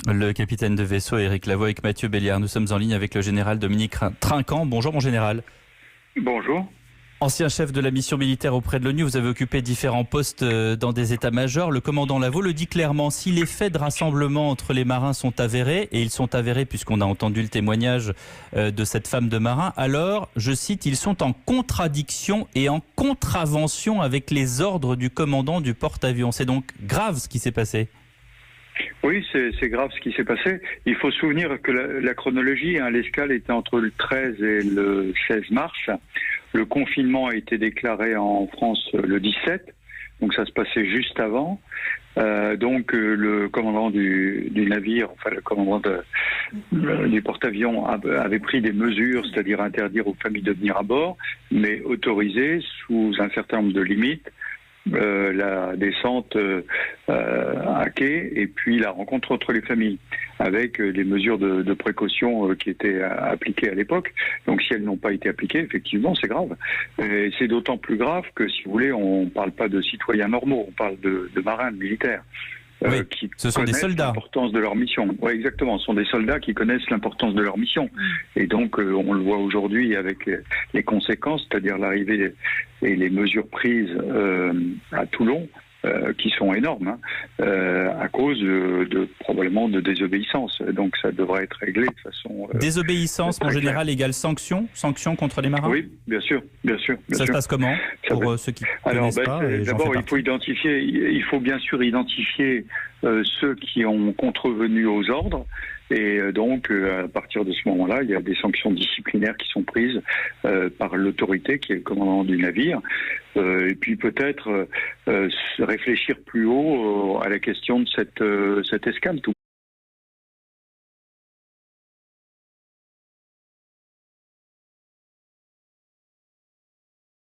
Le capitaine de vaisseau Éric Lavoie avec Mathieu Béliard. Nous sommes en ligne avec le général Dominique Trinquant. Bonjour mon général. Bonjour. Ancien chef de la mission militaire auprès de l'ONU, vous avez occupé différents postes dans des états-majors. Le commandant Lavaux le dit clairement, si les faits de rassemblement entre les marins sont avérés, et ils sont avérés puisqu'on a entendu le témoignage de cette femme de marin, alors, je cite, ils sont en contradiction et en contravention avec les ordres du commandant du porte-avions. C'est donc grave ce qui s'est passé. Oui, c'est grave ce qui s'est passé. Il faut se souvenir que la chronologie, l'escale était entre le 13 et le 16 mars. Le confinement a été déclaré en France le 17, donc ça se passait juste avant. Le commandant du navire, enfin le commandant du porte-avions avait pris des mesures, c'est-à-dire interdire aux familles de venir à bord, mais autoriser sous un certain nombre de limites la descente à quai et puis la rencontre entre les familles avec des mesures de précaution qui étaient appliquées à l'époque. Donc si elles n'ont pas été appliquées, effectivement, c'est grave. Et c'est d'autant plus grave que, si vous voulez, on ne parle pas de citoyens normaux, on parle de marins, de militaires. Oui, Qui ce sont des soldats. L'importance de leur mission. Oui, exactement. Ce sont des soldats qui connaissent l'importance de leur mission. Et donc, on le voit aujourd'hui avec les conséquences, c'est-à-dire l'arrivée et les mesures prises à Toulon, qui sont énormes, à cause probablement de désobéissance. Donc, ça devrait être réglé de façon... désobéissance, en général, égale sanction contre les marins? Oui, bien sûr. Ça se passe comment, pour ceux qui ne connaissent pas? D'abord, il faut bien sûr identifier ceux qui ont contrevenu aux ordres. Et donc, à partir de ce moment-là, il y a des sanctions disciplinaires qui sont prises par l'autorité, qui est le commandant du navire. Et puis peut-être réfléchir plus haut à la question de cette escale.